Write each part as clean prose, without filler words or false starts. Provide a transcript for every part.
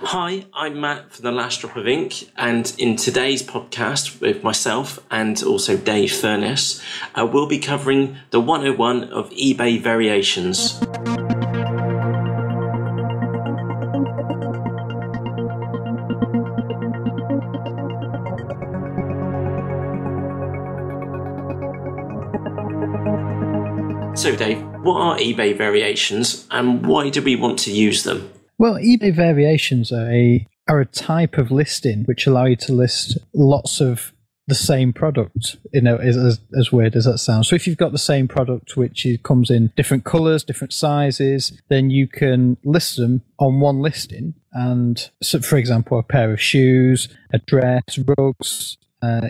Hi, I'm Matt from The Last Drop of Ink, and in today's podcast with myself and also Dave Furness, we'll be covering the 101 of eBay variations. So Dave, what are eBay variations and why do we want to use them? Well, eBay variations are a type of listing which allow you to list lots of the same product, as weird as that sounds. So if you've got the same product which comes in different colours, different sizes, then you can list them on one listing. And so, for example, a pair of shoes, a dress, rugs,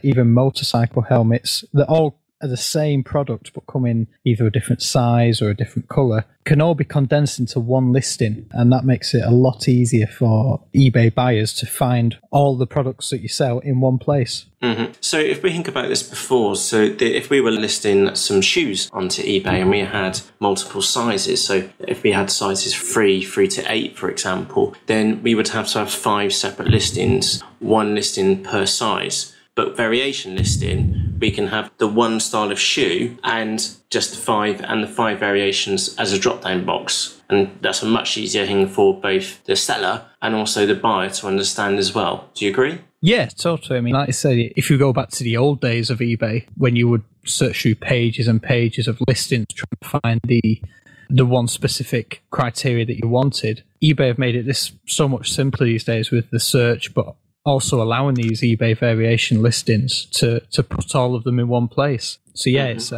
even motorcycle helmets, they're all are the same product but come in either a different size or a different colour, can all be condensed into one listing, and that makes it a lot easier for eBay buyers to find all the products that you sell in one place. Mm-hmm. So if we think about this before, if we were listing some shoes onto eBay and we had multiple sizes, so if we had sizes 3 through to 8, for example, then we would have to have 5 separate listings, one listing per size. But variation listing, we can have the one style of shoe and just the 5 variations as a drop-down box. And that's a much easier thing for both the seller and also the buyer to understand as well. Do you agree? Yeah, totally. I mean, like I said, if you go back to the old days of eBay, when you would search through pages and pages of listings trying to find the one specific criteria that you wanted, eBay have made it this so much simpler these days with the search, but also allowing these eBay variation listings to put all of them in one place. So yeah, it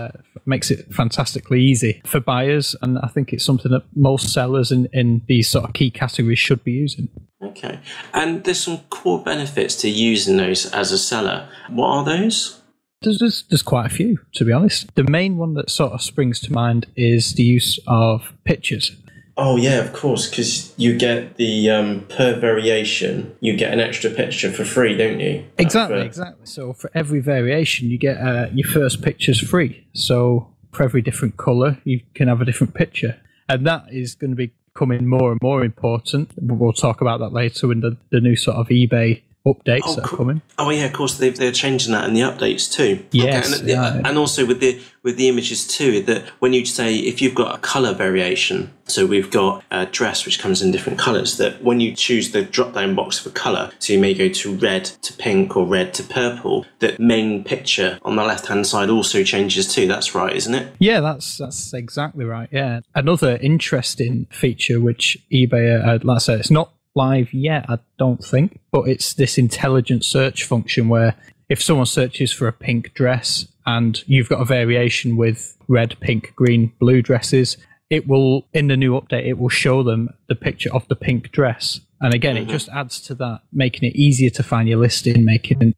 makes it fantastically easy for buyers, and I think it's something that most sellers in these sort of key categories should be using. Okay, and there's some core benefits to using those as a seller. What are those? There's quite a few, to be honest. The main one that sort of springs to mind is the use of pictures. Oh yeah, of course, because you get the per variation, you get an extra picture for free, don't you? Exactly. So for every variation, you get your first picture's free. So for every different colour, you can have a different picture. And that is going to be becoming more and more important. We'll talk about that later when the new sort of eBay updates that are coming. Oh yeah, of course they're changing that in the updates too. Yes, okay. And also with the images too, that when you say if you've got a colour variation, so we've got a dress which comes in different colours, that when you choose the drop down box for colour, so you may go to red to pink or red to purple, that main picture on the left hand side also changes too. That's right, isn't it? Yeah, that's exactly right. Yeah, another interesting feature which eBay, like I said, it's not live yet, I don't think, but it's this intelligent search function where if someone searches for a pink dress and you've got a variation with red, pink, green, blue dresses, it will, in the new update, it will show them the picture of the pink dress. And again, it just adds to that, making it easier to find your listing, making,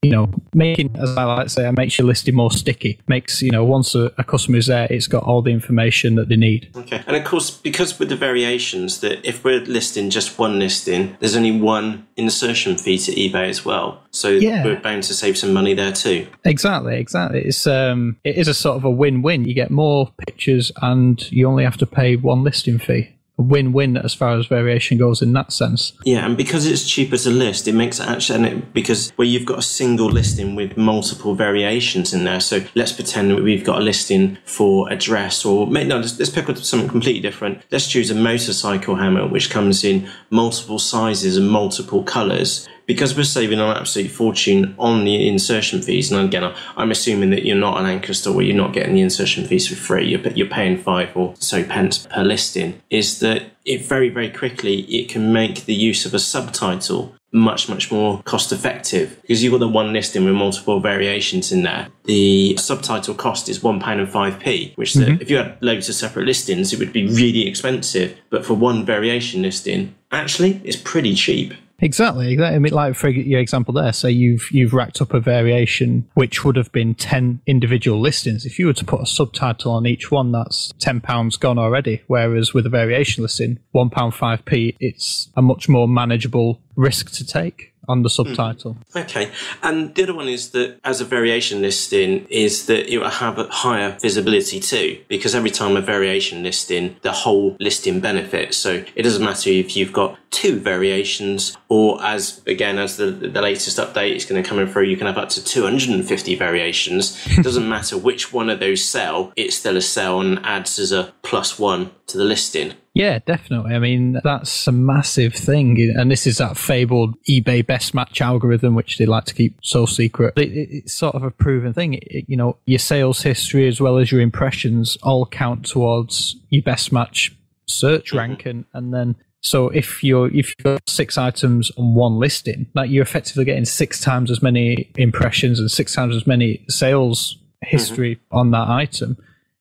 as I like to say, it makes your listing more sticky. Makes, once a customer is there, it's got all the information that they need. Okay. And of course, because with the variations, that if we're listing just one listing, there's only one insertion fee to eBay as well. So we're bound to save some money there too. Exactly. It is a sort of a win-win. You get more pictures and you only have to pay one listing fee. Win-win as far as variation goes in that sense. Yeah, and because it's cheaper to list, it makes it actually, because where you've got a single listing with multiple variations in there. So let's pretend that we've got a listing for a dress, or let's pick up something completely different. Let's choose a motorcycle helmet which comes in multiple sizes and multiple colours. Because we're saving an absolute fortune on the insertion fees, and again, I'm assuming that you're not an anchor store where you're not getting the insertion fees for free, you're paying 5 or so pence per listing, is that it very, very quickly, it can make the use of a subtitle much, much more cost effective. Because you've got the one listing with multiple variations in there. The subtitle cost is £1.05, which if you had loads of separate listings, it would be really expensive. But for one variation listing, actually, it's pretty cheap. Exactly. I mean, like for your example there, say you've racked up a variation which would have been 10 individual listings. If you were to put a subtitle on each one, that's £10 gone already. Whereas with a variation listing, £1.05, it's a much more manageable risk to take on the subtitle. Okay. And the other one is that as a variation listing is that it will have a higher visibility too, because every time a variation listing, the whole listing benefits. So it doesn't matter if you've got 2 variations, or as the latest update is going to come in through, you can have up to 250 variations. It doesn't matter which one of those sell, it's still a sell and adds as a +1 to the listing. Yeah, definitely. I mean, that's a massive thing. And this is that fabled eBay best match algorithm, which they like to keep so secret. It's sort of a proven thing. Your sales history as well as your impressions all count towards your best match search rank. And then, so if you've got 6 items on one listing, like you're effectively getting 6 times as many impressions and 6 times as many sales history on that item,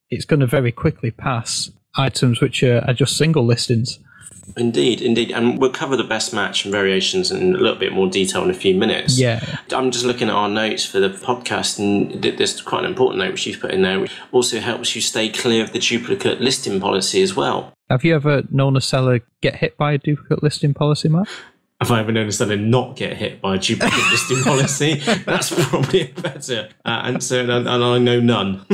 it's going to very quickly pass items which are just single listings. Indeed. And we'll cover the best match and variations in a little bit more detail in a few minutes. Yeah. I'm just looking at our notes for the podcast, and there's quite an important note which you've put in there, which also helps you stay clear of the duplicate listing policy as well. Have you ever known a seller get hit by a duplicate listing policy, Matt? Have I ever known a seller not get hit by a duplicate listing policy? That's probably a better answer, and I know none.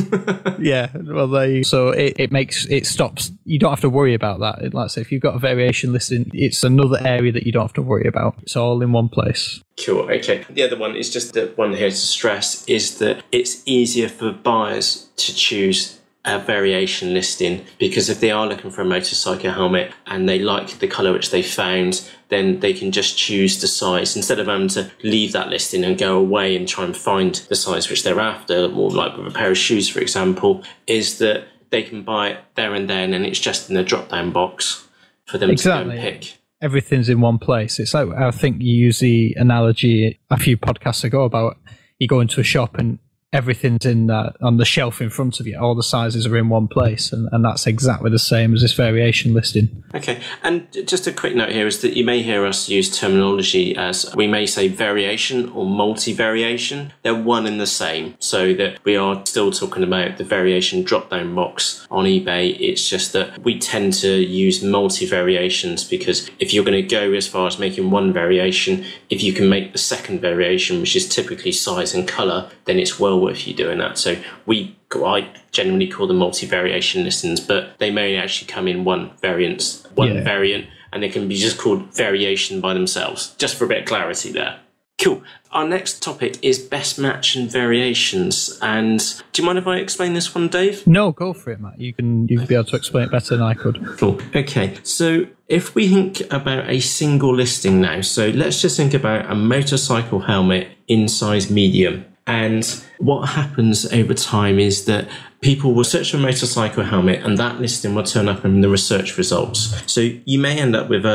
Yeah, well, so it stops. You don't have to worry about that. Like I say, if you've got a variation listing, it's another area that you don't have to worry about. It's all in one place. Cool. Okay. The other one is just the one here to stress is that it's easier for buyers to choose a variation listing, because if they are looking for a motorcycle helmet and they like the colour which they found, then they can just choose the size instead of having to leave that listing and go away and try and find the size which they're after, or like with a pair of shoes, for example, is that they can buy it there and then, and it's just in the drop-down box for them to go and pick. Everything's in one place. It's like, I think you used the analogy a few podcasts ago about you go into a shop and everything's on the shelf in front of you. All the sizes are in one place, and that's exactly the same as this variation listing. Okay, and just a quick note here is that you may hear us use terminology as we may say variation or multi-variation. They're one and the same, so that we are still talking about the variation drop-down box on eBay. It's just that we tend to use multi-variations, because if you're going to go as far as making one variation, if you can make the second variation, which is typically size and colour, then it's well worth you doing that. So I generally call them multi-variation listings, but they may actually come in one variant, and they can be just called variation by themselves, just for a bit of clarity there. Cool. Our next topic is best match and variations. And do you mind if I explain this one, Dave? No, go for it, Matt. You'd be able to explain it better than I could. Cool. Okay. So if we think about a single listing now, so let's just think about a motorcycle helmet in size medium. And what happens over time is that people will search for a motorcycle helmet, and that listing will turn up in the research results. So you may end up with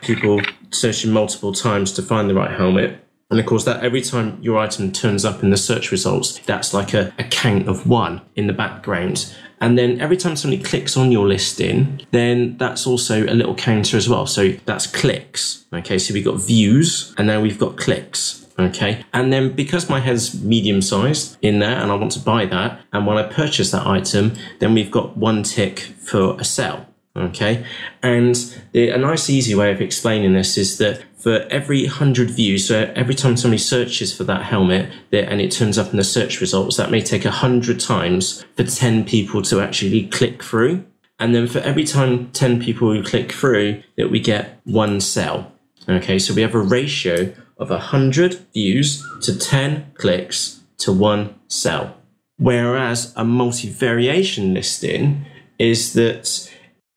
people searching multiple times to find the right helmet. And of course, that every time your item turns up in the search results, that's like a count of 1 in the background. And then every time somebody clicks on your listing, then that's also a little counter as well. So that's clicks. Okay, so we've got views, and now we've got clicks. Okay, and then because my head's medium sized in there and I want to buy that, and when I purchase that item, then we've got 1 tick for a sell. Okay, and a nice easy way of explaining this is that for every 100 views, so every time somebody searches for that helmet and it turns up in the search results, that may take 100 times for 10 people to actually click through. And then for every time 10 people who click through, that we get 1 sell. Okay, so we have a ratio of 100 views to 10 clicks to 1 sell. Whereas a multi-variation listing is that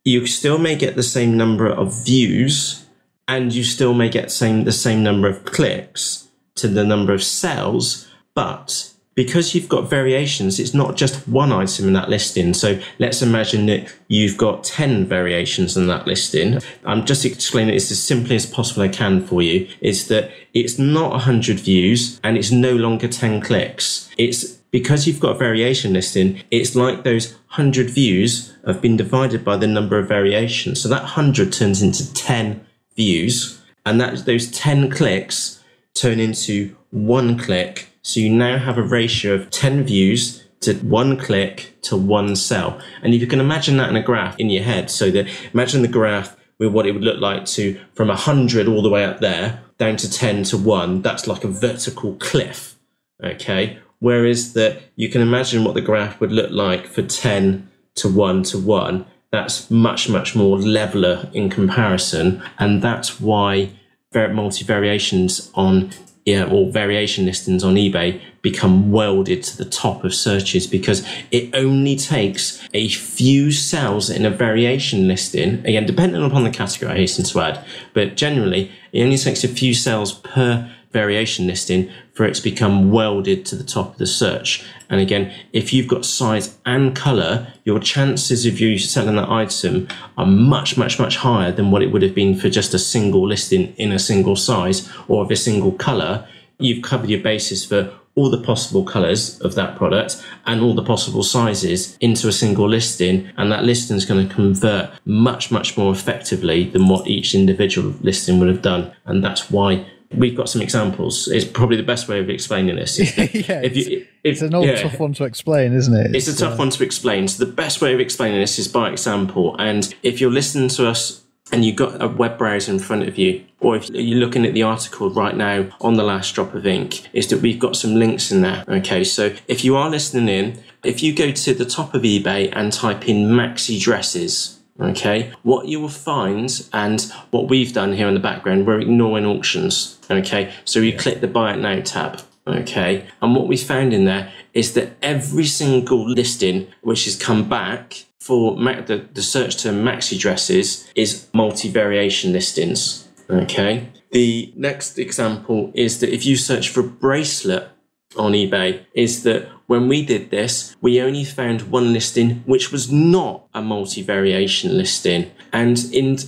you still may get the same number of views, and you still may get the same number of clicks to the number of sales, but because you've got variations, it's not just one item in that listing. So let's imagine that you've got 10 variations in that listing. I'm just explaining this as simply as possible I can for you, is that it's not 100 views and it's no longer 10 clicks. It's because you've got a variation listing, it's like those 100 views have been divided by the number of variations. So that 100 turns into 10 views, and those 10 clicks turn into 1 click. So you now have a ratio of 10 views to 1 click to 1 sell. And if you can imagine that in a graph in your head, so that imagine the graph with what it would look like to from 100 all the way up there down to 10 to 1. That's like a vertical cliff, okay? Whereas that you can imagine what the graph would look like for 10 to 1 to 1. That's much, much more leveler in comparison. And that's why multi-variations on or variation listings on eBay become welded to the top of searches, because it only takes a few cells in a variation listing, again, depending upon the category, I hasten to add, but generally it only takes a few cells per variation listing for it to become welded to the top of the search. And again, if you've got size and color, your chances of you selling that item are much, much, much higher than what it would have been for just a single listing in a single size or of a single color. You've covered your basis for all the possible colors of that product and all the possible sizes into a single listing, and that listing is going to convert much, much more effectively than what each individual listing would have done. And that's why we've got some examples. It's probably the best way of explaining this. It's an old tough one to explain, isn't it? It's a tough one to explain. So the best way of explaining this is by example. And if you're listening to us and you've got a web browser in front of you, or if you're looking at the article right now on The Last Drop of Ink, is that we've got some links in there. Okay, so if you are listening in, if you go to the top of eBay and type in maxi dresses, okay, what you will find, and what we've done here in the background, we're ignoring auctions. Okay, so you click the Buy It Now tab. Okay, and what we found in there is that every single listing which has come back for the search term maxi dresses is multi-variation listings. Okay, the next example is that if you search for a bracelet on eBay, is that when we did this, we only found one listing which was not a multi-variation listing. And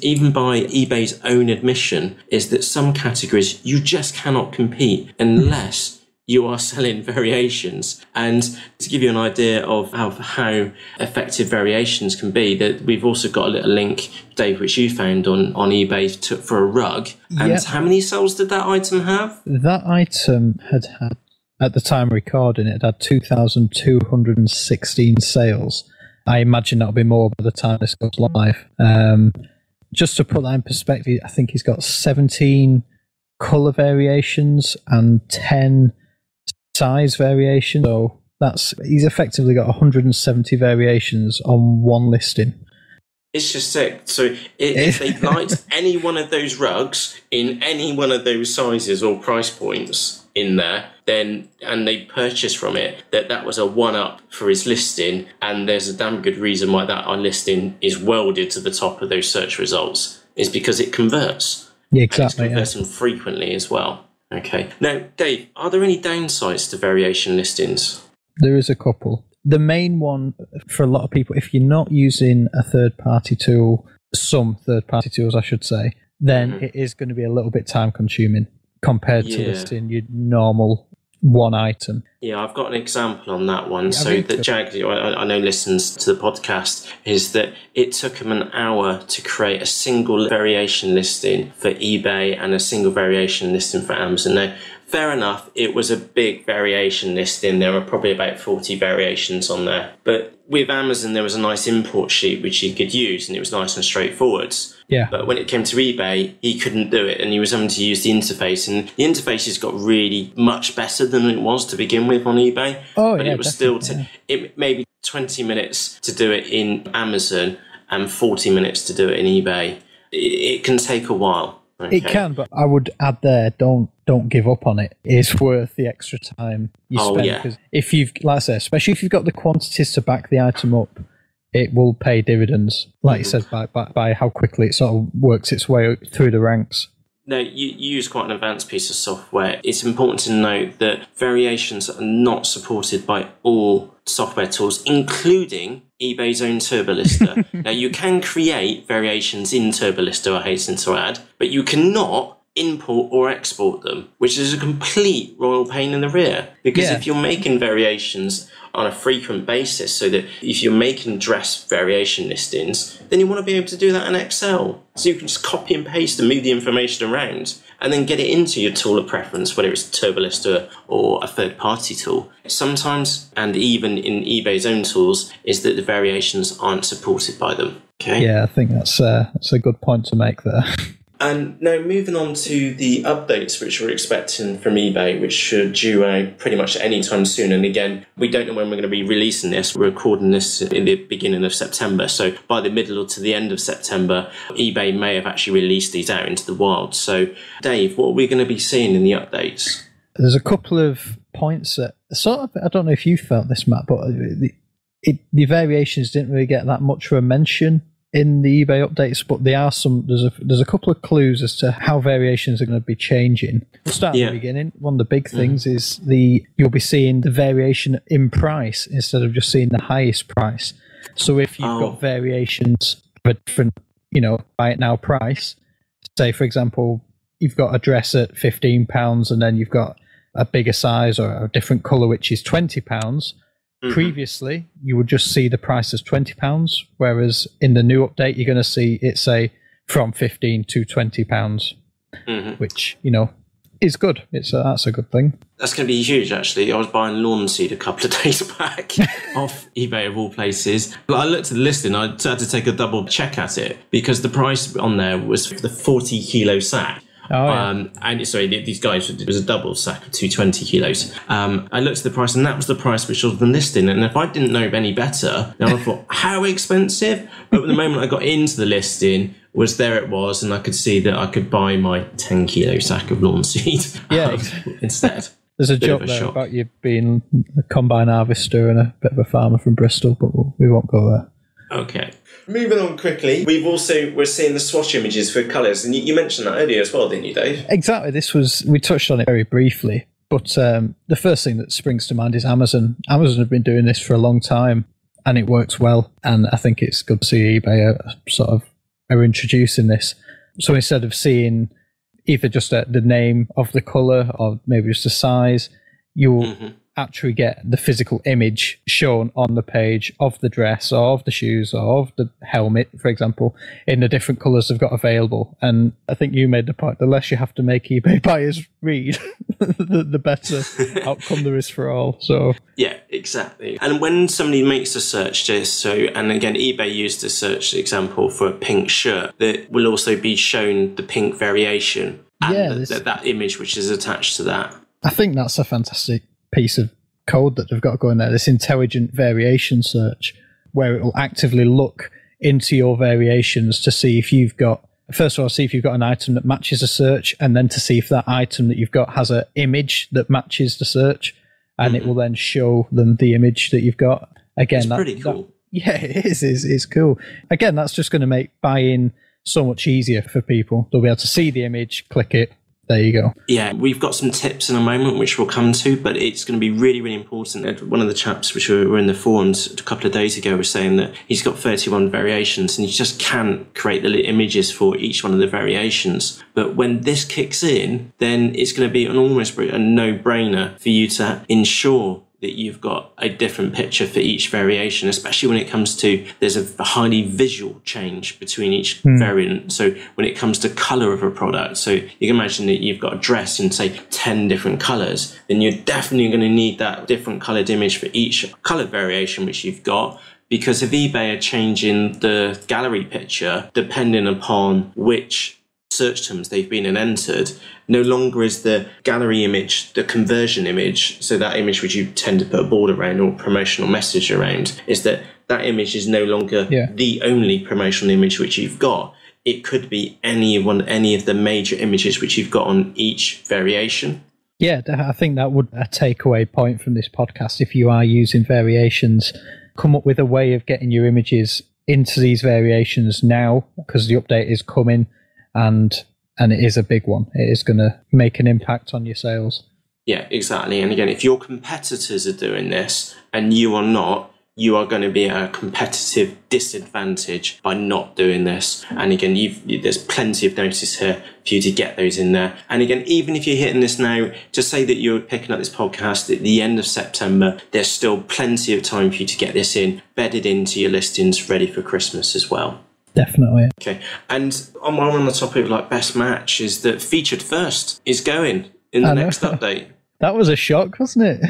even by eBay's own admission, is that some categories you just cannot compete unless you are selling variations. And to give you an idea of how effective variations can be, that we've also got a little link, Dave, which you found on eBay for a rug. And how many sales did that item have? That item had, at the time of recording, it had 2,216 sales. I imagine that'll be more by the time this goes live. Just to put that in perspective, I think he's got 17 colour variations and 10 size variations. So he's effectively got 170 variations on one listing. It's just sick. So if they liked any one of those rugs in any one of those sizes or price points in there, then and they purchased from it, that was a one-up for his listing, and there's a damn good reason why that listing is welded to the top of those search results, is because it converts. Yeah, exactly. And it's converting frequently as well. Okay. Now, Dave, are there any downsides to variation listings? There is a couple. The main one for a lot of people, if you're not using a third-party tool, some third-party tools, I should say, then it is going to be a little bit time-consuming compared to listing your normal one item. Yeah, I've got an example on that one. So that Jag, I know, listens to the podcast, is that it took him an hour to create a single variation listing for eBay and a single variation listing for Amazon. Now, fair enough, it was a big variation listing. There were probably about 40 variations on there. But with Amazon, there was a nice import sheet which he could use, and it was nice and straightforward. Yeah. But when it came to eBay, he couldn't do it, and he was having to use the interface. And the interface has got really much better than it was to begin with on eBay. Oh, but it was still it maybe 20 minutes to do it in Amazon and 40 minutes to do it in eBay. It can take a while. Okay. It can, but I would add there, don't give up on it. It's worth the extra time you spend. Because if you've, like I say, especially if you've got the quantities to back the item up, it will pay dividends, like you said, by how quickly it sort of works its way through the ranks. Now, you use quite an advanced piece of software. It's important to note that variations are not supported by all software tools, including eBay's own TurboLister. Now, you can create variations in TurboLister, I hasten to add, but you cannot import or export them, which is a complete royal pain in the rear. Because if you're making variations on a frequent basis, so that if you're making dress variation listings, then you want to be able to do that in Excel. So you can just copy and paste and move the information around and then get it into your tool of preference, whether it's TurboLister or a third-party tool. Sometimes, and even in eBay's own tools, is that the variations aren't supported by them. Okay. Yeah, I think that's a good point to make there. And now moving on to the updates which we're expecting from eBay, which should due out pretty much any time soon. And again, we don't know when we're going to be releasing this. We're recording this in the beginning of September. So by the middle to the end of September, eBay may have actually released these out into the wild. So Dave, what are we going to be seeing in the updates? There's a couple of points that sort of, I don't know if you felt this, Matt, but the variations didn't really get that much of a mention in the eBay updates, but there's a couple of clues as to how variations are going to be changing. We'll start at the beginning. One of the big things is you'll be seeing the variation in price instead of just seeing the highest price. So if you've got variations of a different, buy it now price, say for example, you've got a dress at £15 and then you've got a bigger size or a different colour which is £20. Previously, you would just see the price as £20, whereas in the new update, you're going to see it say from £15 to £20, which, is good. That's a good thing. That's going to be huge, actually. I was buying lawn seed a couple of days back off eBay of all places. But I looked at the listing, I had to take a double check at it because the price on there was for the 40 kilo sack. Oh, yeah. And sorry, these guys, it was a double sack of 220 kilos. I looked at the price and that was the price which was the listing. And if I didn't know any better, then I thought, how expensive? But the moment I got into the listing, there it was, and I could see that I could buy my 10 kilo sack of lawn seed instead. There's a joke there about you being a combine harvester and a bit of a farmer from Bristol, but we won't go there. Okay. Moving on quickly, we're seeing the swatch images for colours, and you mentioned that earlier as well, didn't you, Dave? Exactly. We touched on it very briefly, but the first thing that springs to mind is Amazon. Amazon have been doing this for a long time, and it works well, and I think it's good to see eBay are introducing this. So instead of seeing either just the name of the colour or maybe just the size, you'll actually get the physical image shown on the page of the dress or of the shoes or of the helmet, for example, in the different colours they've got available. And I think you made the point, the less you have to make eBay buyers read, the better outcome there is for all. So yeah, exactly. And when somebody makes a search, and again, eBay used a search example for a pink shirt, that will also be shown the pink variation and that image which is attached to that. I think that's a fantastic piece of code that they've got going there, this intelligent variation search, where it will actively look into your variations to see if you've got, first of all, see if you've got an item that matches a search, and then to see if that item that you've got has an image that matches the search, and it will then show them the image that you've got. Again, it's pretty cool. It is. It's cool. Again, that's just going to make buying so much easier for people. They'll be able to see the image, click it. There you go. Yeah, we've got some tips in a moment, which we'll come to, but it's going to be really, really important. One of the chaps which were in the forums a couple of days ago was saying that he's got 31 variations and you just can't create the images for each one of the variations. But when this kicks in, then it's going to be almost a no-brainer for you to ensure that you've got a different picture for each variation, especially when it comes to, there's a highly visual change between each variant. So when it comes to color of a product, so you can imagine that you've got a dress in, say, 10 different colors, then you're definitely going to need that different colored image for each color variation which you've got. Because if eBay are changing the gallery picture, depending upon which search terms they've been and entered, no longer is the gallery image the conversion image, so that image which you tend to put a board around or promotional message around, is that image is no longer the only promotional image which you've got. It could be any of the major images which you've got on each variation. Yeah, I think that would be a takeaway point from this podcast. If you are using variations, come up with a way of getting your images into these variations now, because the update is coming. And it is a big one. It is going to make an impact on your sales. Yeah, exactly. And again, if your competitors are doing this and you are not, you are going to be at a competitive disadvantage by not doing this. And again, there's plenty of notice here for you to get those in there. And again, even if you're hitting this now, to say that you're picking up this podcast at the end of September, there's still plenty of time for you to get this in, bedded into your listings, ready for Christmas as well. Definitely. Okay. And while we're on the topic of like best match, is that featured first is going in the next update. That was a shock, wasn't it?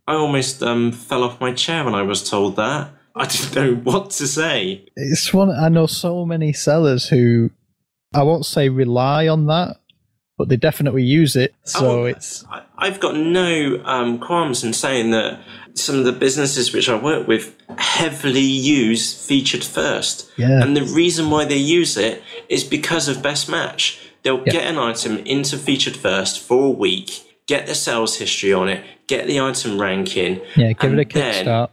I almost fell off my chair when I was told that. I didn't know what to say. It's one I know so many sellers who, I won't say rely on that, but they definitely use it. So I've got no qualms in saying that some of the businesses which I work with heavily use featured first. Yeah. And the reason why they use it is because of best match. They'll get an item into featured first for a week, get the sales history on it, get the item ranking. Yeah, give it a kickstart.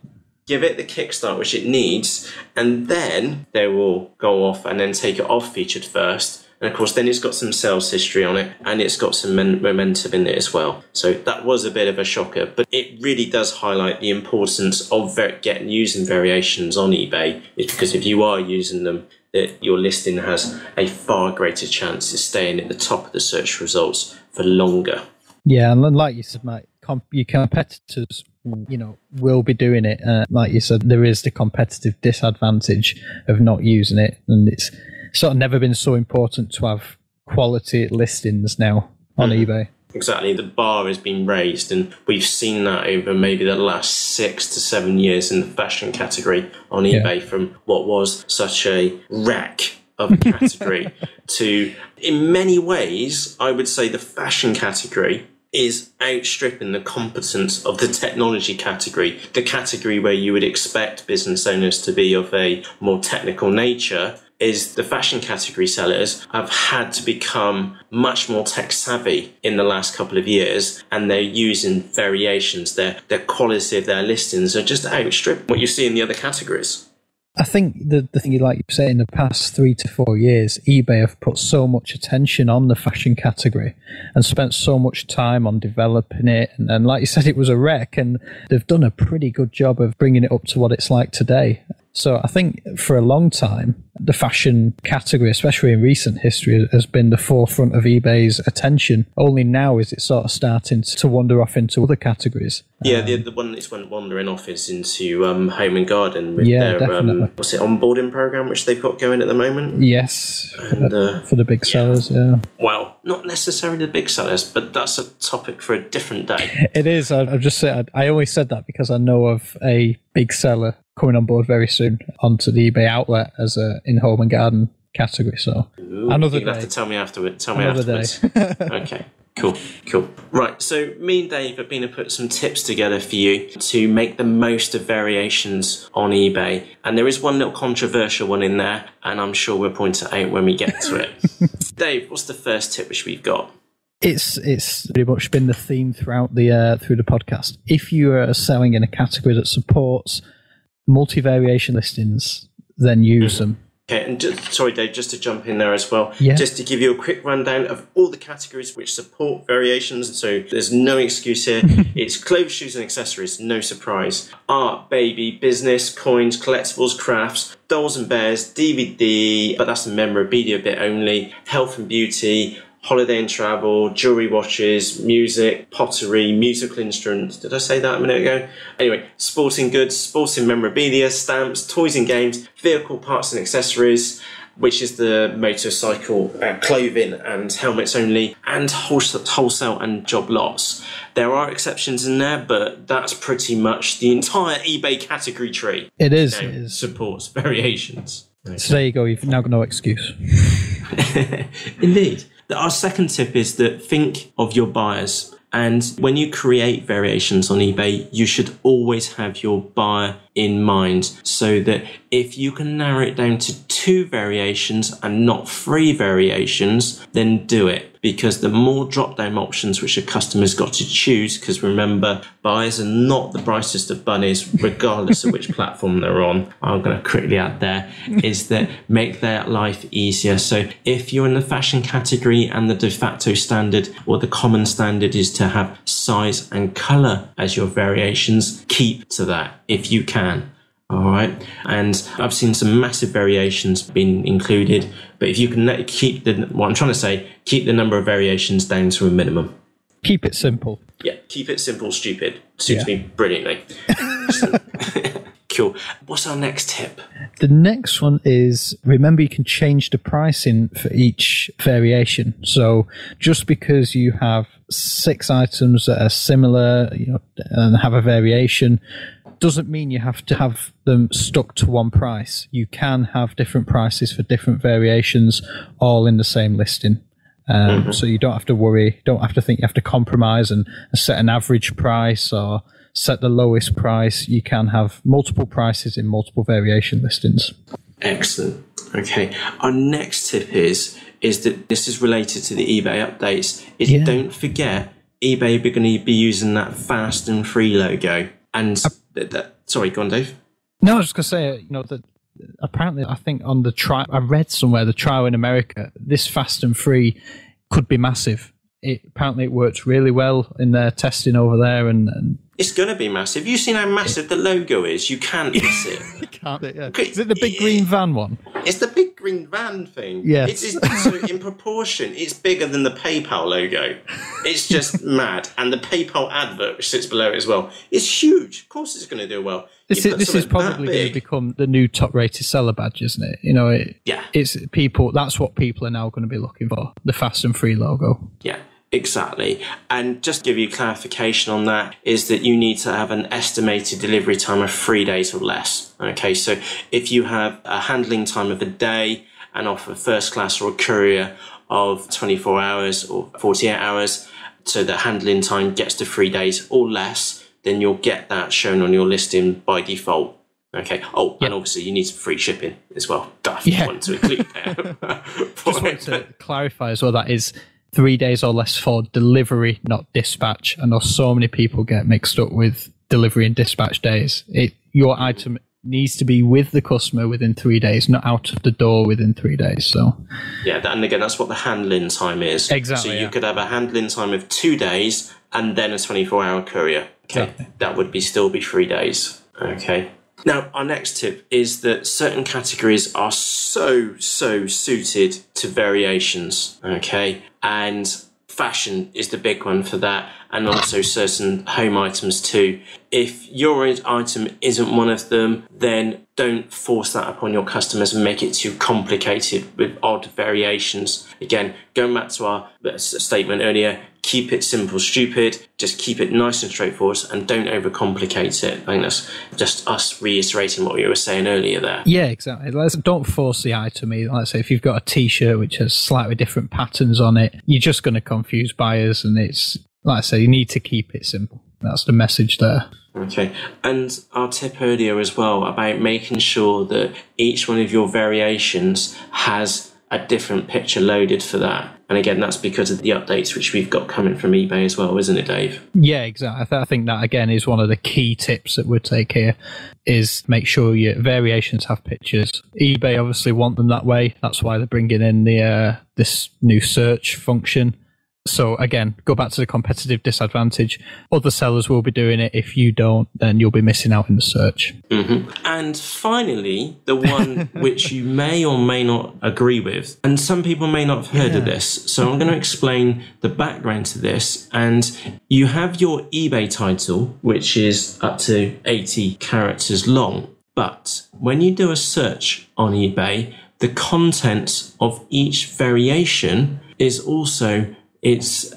Give it the kickstart which it needs, and then they will go off and then take it off featured first. And of course, then it's got some sales history on it, and it's got some momentum in it as well. So that was a bit of a shocker, but it really does highlight the importance of using variations on eBay. It's because if you are using them, that your listing has a far greater chance of staying at the top of the search results for longer. Yeah, and like you said, Mike, your competitors, will be doing it. Like you said, there is the competitive disadvantage of not using it, and it's sort of never been so important to have quality listings now on eBay. Exactly, the bar has been raised, and we've seen that over maybe the last 6 to 7 years in the fashion category on eBay, from what was such a wreck of a category to, in many ways, I would say the fashion category is outstripping the competence of the technology category, the category where you would expect business owners to be of a more technical nature. Is the fashion category sellers have had to become much more tech savvy in the last couple of years, and they're using variations. Their quality of their listings are just outstripping what you see in the other categories. I think the thing, like you say, in the past 3 to 4 years, eBay have put so much attention on the fashion category and spent so much time on developing it. And like you said, it was a wreck, and they've done a pretty good job of bringing it up to what it's like today. So I think for a long time, the fashion category, especially in recent history, has been the forefront of eBay's attention. Only now is it sort of starting to wander off into other categories. Yeah, the one that's wandering off is into home and garden with their what's it, onboarding program which they've got going at the moment. Yes, and, for the big sellers. Yeah. Well, not necessarily the big sellers, but that's a topic for a different day. It is. I've just said I only said that because I know of a big seller coming on board very soon onto the eBay outlet as a in home and garden category. So another day. You'll have to tell me afterwards. Okay. Cool. Right, so me and Dave have been to put some tips together for you to make the most of variations on eBay. And there is one little controversial one in there, and I'm sure we'll point it out when we get to it. Dave, what's the first tip which we've got? It's pretty much been the theme throughout through the podcast. If you are selling in a category that supports multi-variation listings, then use them. Okay, and sorry, Dave, just to jump in there as well, yeah. Just to give you a quick rundown of all the categories which support variations, so there's no excuse here. It's clothes, shoes and accessories, no surprise. Art, baby, business, coins, collectibles, crafts, dolls and bears, DVD, but that's the memorabilia bit only, health and beauty, holiday and travel, jewelry, watches, music, pottery, musical instruments. Did I say that a minute ago? Anyway, sporting goods, sporting memorabilia, stamps, toys and games, vehicle parts and accessories, which is the motorcycle, clothing and helmets only, and wholesale and job lots. There are exceptions in there, but that's pretty much the entire eBay category tree. It is. Supports variations. Okay. So there you go. You've now got no excuse. Indeed. Our second tip is that think of your buyers. And when you create variations on eBay, you should always have your buyer in mind, so that if you can narrow it down to 2 variations and not 3 variations, then do it. Because the more drop-down options which a customer's got to choose, because remember, buyers are not the brightest of bunnies, regardless of which platform they're on. I'm going to quickly add there, is that make their life easier. So if you're in the fashion category and the de facto standard or the common standard is to have size and color as your variations, keep to that if you can. All right, and I've seen some massive variations being included, but if you can keep keep the number of variations down to a minimum. Keep it simple. Yeah, keep it simple, stupid. Suits me brilliantly. Cool. What's our next tip? The next one is, remember you can change the pricing for each variation. So just because you have 6 items that are similar, and have a variation, doesn't mean you have to have them stuck to one price. You can have different prices for different variations, all in the same listing. So you don't have to worry, don't have to think you have to compromise and set an average price or set the lowest price. You can have multiple prices in multiple variation listings. Excellent. Okay. Our next tip is that this is related to the eBay updates. Don't forget, eBay are going to be using that fast and free logo. And sorry, go on, Dave. No, I was just going to say, that apparently, I think on the trial, I read somewhere, the trial in America, this fast and free could be massive. Apparently it works really well in their testing over there, and it's going to be massive. You've seen how massive the logo is. You can't miss it. You can't. Yeah. Is it the big green van one? It's the big green van thing. Yeah. So in proportion, it's bigger than the PayPal logo. It's just mad. And the PayPal advert, which sits below it as well, is huge. Of course it's going to do well. This is probably going to become the new top-rated seller badge, isn't it? It's people. That's what people are now going to be looking for, the fast and free logo. Yeah. Exactly. And just to give you clarification on that is that you need to have an estimated delivery time of 3 days or less. Okay, so if you have a handling time of a day and offer first class or a courier of 24 hours or 48 hours, so the handling time gets to 3 days or less, then you'll get that shown on your listing by default. Okay. Oh, and obviously you need some free shipping as well. I want to include that. Just want to clarify as well, that is 3 days or less for delivery, not dispatch. I know so many people get mixed up with delivery and dispatch days. Your item needs to be with the customer within 3 days, not out of the door within 3 days. So, and again, that's what the handling time is. Exactly. So you could have a handling time of 2 days and then a 24-hour courier. Okay, that would still be 3 days. Okay. Now, our next tip is that certain categories are so suited to variations, okay? And fashion is the big one for that, and also certain home items too. If your item isn't one of them, then don't force that upon your customers and make it too complicated with odd variations. Again, going back to our statement earlier, keep it simple, stupid. Just keep it nice and straightforward and don't overcomplicate it. I think that's just us reiterating what we were saying earlier there. Yeah, exactly. Don't force the item either. Let's say if you've got a T-shirt which has slightly different patterns on it, you're just going to confuse buyers, and it's, like I say, you need to keep it simple. That's the message there. Okay, and our tip earlier as well about making sure that each one of your variations has a different picture loaded for that. And again, that's because of the updates which we've got coming from eBay as well, isn't it, Dave? Yeah, exactly. I think that, again, is one of the key tips that we'd take here, is make sure your variations have pictures. eBay obviously want them that way. That's why they're bringing in this new search function. So again, go back to the competitive disadvantage. Other sellers will be doing it. If you don't, then you'll be missing out in the search. Mm-hmm. And finally, the one which you may or may not agree with, and some people may not have heard of this. So I'm going to explain the background to this. And you have your eBay title, which is up to 80 characters long. But when you do a search on eBay, the contents of each variation is also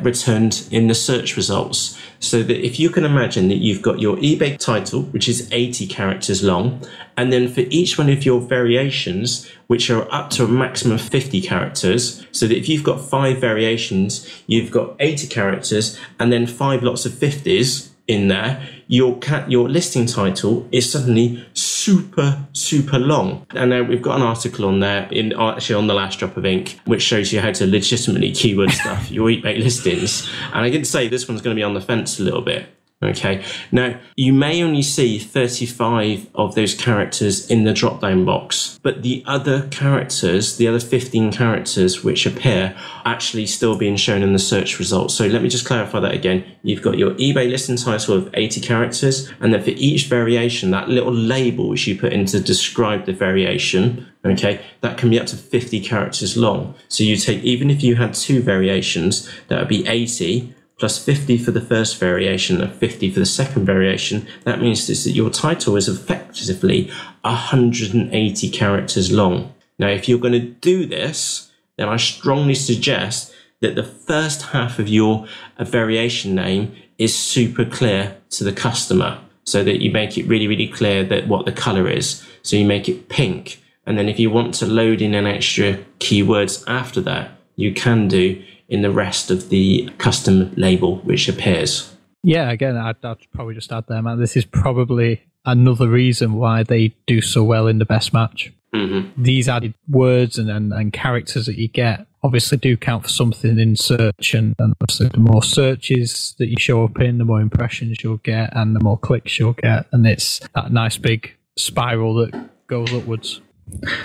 returned in the search results. So that if you can imagine that you've got your eBay title, which is 80 characters long, and then for each one of your variations, which are up to a maximum of 50 characters, so that if you've got 5 variations, you've got 80 characters, and then 5 lots of 50s in there, your listing title is suddenly super long. And now we've got an article on there, actually on the last drop of ink, which shows you how to legitimately keyword stuff your eBay listings. And I can say this one's going to be on the fence a little bit. Okay, now you may only see 35 of those characters in the drop down box, but the other characters, the other 15 characters which appear, actually still being shown in the search results. So let me just clarify that again. You've got your eBay listing title of 80 characters, and then for each variation, that little label which you put in to describe the variation, okay, that can be up to 50 characters long. So you take, even if you had 2 variations, that would be 80 plus 50 for the first variation and 50 for the second variation. That means that your title is effectively 180 characters long. Now, if you're going to do this, then I strongly suggest that the first half of your variation name is super clear to the customer. so that you make it really, really clear that what the color is. So you make it pink. And then if you want to load in an extra keywords after that, you can do in the rest of the custom label which appears. Yeah, again, I'd probably just add there, Matt. This is probably another reason why they do so well in the best match. Mm-hmm. These added words and characters that you get obviously do count for something in search, and obviously the more searches that you show up in, the more impressions you'll get and the more clicks you'll get, and it's that nice big spiral that goes upwards.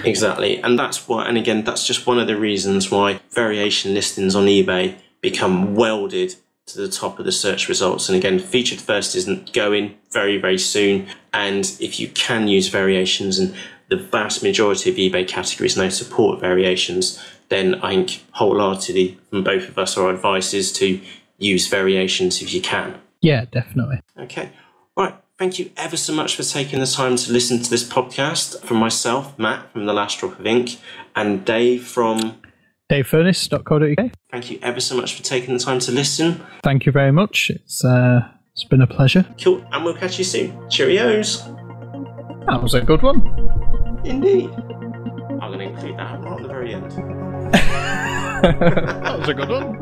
Exactly, and that's why, and again, that's just one of the reasons why variation listings on eBay become welded to the top of the search results. And again, featured first isn't going very, very soon, and if you can use variations, and the vast majority of eBay categories now support variations, then I think wholeheartedly from both of us, our advice is to use variations if you can. Yeah, definitely. Okay, right. Thank you ever so much for taking the time to listen to this podcast. From myself, Matt from The Last Drop of Ink, and Dave from DaveFurness.co.uk. Thank you ever so much for taking the time to listen. Thank you very much. It's been a pleasure. Cool, and we'll catch you soon. Cheerios. That was a good one. Indeed. I'm going to include that right at the very end. That was a good one.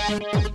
Thank you.